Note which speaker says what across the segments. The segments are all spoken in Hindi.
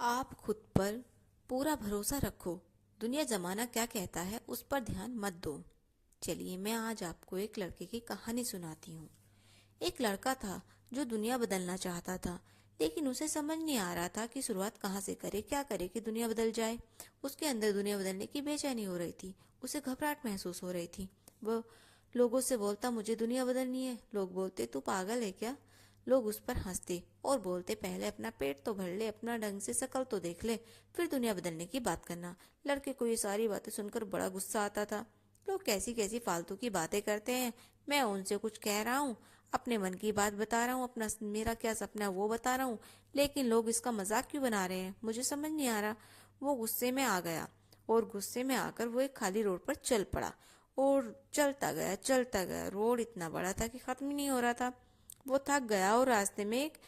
Speaker 1: आप खुद पर पूरा भरोसा रखो। दुनिया जमाना क्या कहता है उस पर ध्यान मत दो। चलिए मैं आज आपको एक लड़के की कहानी सुनाती हूँ। एक लड़का था जो दुनिया बदलना चाहता था, लेकिन उसे समझ नहीं आ रहा था कि शुरुआत कहाँ से करे, क्या करे कि दुनिया बदल जाए। उसके अंदर दुनिया बदलने की बेचैनी हो रही थी। उसे घबराहट महसूस हो रही थी। वो लोगों से बोलता मुझे दुनिया बदलनी है। लोग बोलते तू पागल है क्या। लोग उस पर हंसते और बोलते पहले अपना पेट तो भर ले, अपना ढंग से शकल तो देख ले, फिर दुनिया बदलने की बात करना। लड़के को ये सारी बातें सुनकर बड़ा गुस्सा आता था। लोग कैसी कैसी फालतू की बातें करते हैं। मैं उनसे कुछ कह रहा हूँ, अपने मन की बात बता रहा हूँ, अपना मेरा क्या सपना है वो बता रहा हूँ, लेकिन लोग इसका मजाक क्यों बना रहे हैं, मुझे समझ नहीं आ रहा। वो गुस्से में आ गया और गुस्से में आकर वो एक खाली रोड पर चल पड़ा और चलता गया। रोड इतना बड़ा था कि खत्म ही नहीं हो रहा था। वो थक गया और रास्ते में एक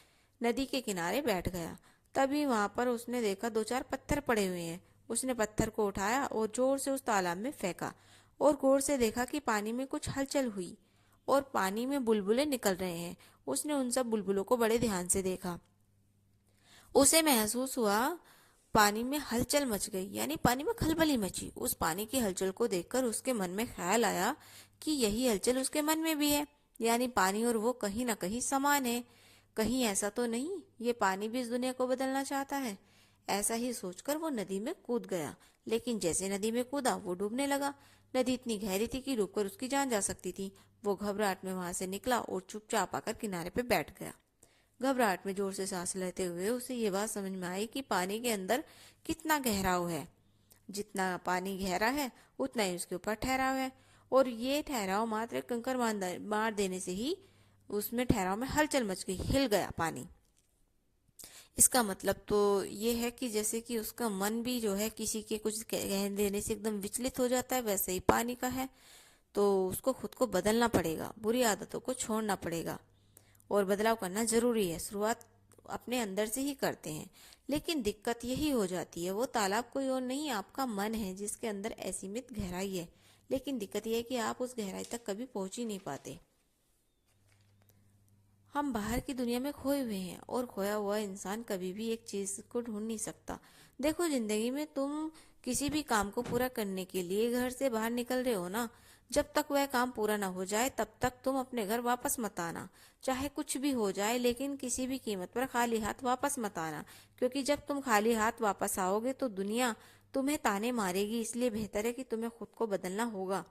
Speaker 1: नदी के किनारे बैठ गया। तभी वहां पर उसने देखा दो चार पत्थर पड़े हुए हैं। उसने पत्थर को उठाया और जोर से उस तालाब में फेंका और गौर से देखा कि पानी में कुछ हलचल हुई और पानी में बुलबुले निकल रहे हैं। उसने उन सब बुलबुलों को बड़े ध्यान से देखा। उसे महसूस हुआ पानी में हलचल मच गई, यानी पानी में खलबली मची। उस पानी की हलचल को देखकर उसके मन में ख्याल आया कि यही हलचल उसके मन में भी है, यानी पानी और वो कहीं ना कहीं समान है। कहीं ऐसा तो नहीं ये पानी भी इस दुनिया को बदलना चाहता है। ऐसा ही सोचकर वो नदी में कूद गया, लेकिन जैसे नदी में कूदा वो डूबने लगा। नदी इतनी गहरी थी कि डूबकर उसकी जान जा सकती थी। वो घबराहट में वहां से निकला और चुपचाप आकर किनारे पे बैठ गया। घबराहट में जोर से सांस लेते हुए उसे ये बात समझ में आई कि पानी के अंदर कितना गहराव है। जितना पानी गहरा है उतना ही उसके ऊपर ठहराव है, और ये ठहराव मात्र एक कंकर मार देने से ही उसमें ठहराव में हलचल मच गई, हिल गया पानी। इसका मतलब तो ये है कि जैसे कि उसका मन भी जो है किसी के कुछ कह देने से एकदम विचलित हो जाता है, वैसे ही पानी का है। तो उसको खुद को बदलना पड़ेगा, बुरी आदतों को छोड़ना पड़ेगा और बदलाव करना जरूरी है। शुरुआत अपने अंदर से ही करते हैं, लेकिन दिक्कत यही हो जाती है वो तालाब कोई और नहीं आपका मन है जिसके अंदर असीमित गहराई है। लेकिन दिक्कत यह है कि आप उस गहराई तक कभी पहुंच ही नहीं पाते। हम बाहर की दुनिया में खोए हुए हैं और खोया हुआ इंसान कभी भी एक चीज को ढूंढ नहीं सकता। देखो जिंदगी में तुम किसी भी काम को पूरा करने के लिए घर से बाहर निकल रहे हो ना, जब तक वह काम पूरा ना हो जाए तब तक तुम अपने घर वापस मत आना। चाहे कुछ भी हो जाए, लेकिन किसी भी कीमत पर खाली हाथ वापस मत आना, क्योंकि जब तुम खाली हाथ वापस आओगे तो दुनिया तुम्हें ताने मारेगी। इसलिए बेहतर है कि तुम्हें खुद को बदलना होगा।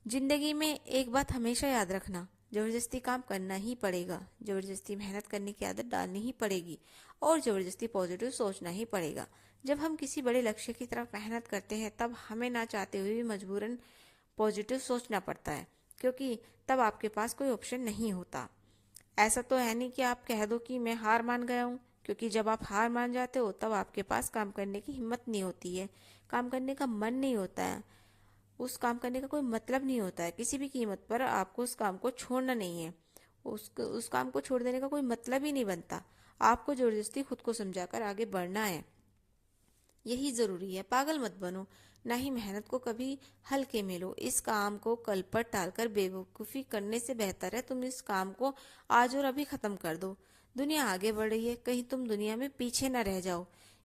Speaker 1: जिंदगी में एक बात हमेशा याद रखना, जबरदस्ती काम करना ही पड़ेगा, जबरदस्ती मेहनत करने की आदत डालनी ही पड़ेगी और जबरदस्ती पॉजिटिव सोचना ही पड़ेगा। जब हम किसी बड़े लक्ष्य की तरफ मेहनत करते हैं तब हमें ना चाहते हुए भी मजबूरन पॉजिटिव सोचना पड़ता है, क्योंकि तब आपके पास कोई ऑप्शन नहीं होता। ऐसा तो है नहीं कि आप कह दो कि मैं हार मान गया हूँ, क्योंकि जब आप हार मान जाते हो तब आपके पास काम करने की हिम्मत नहीं होती है, काम करने का मन नहीं होता है, उस काम करने का कोई मतलब नहीं होता है। किसी भी कीमत पर आपको उस काम को छोड़ना नहीं है। उस काम को छोड़ देने का कोई मतलब ही नहीं बनता। आपको जबरदस्ती खुद को समझाकर आगे बढ़ना है, यही जरूरी है। पागल मत बनो, ना ही मेहनत को कभी हल्के में लो। इस काम को कल पर टालकर बेवकूफ़ी करने से बेहतर है तुम इस काम को आज और अभी खत्म कर दो। दुनिया आगे बढ़ रही है, कहीं तुम दुनिया में पीछे न रह जाओ।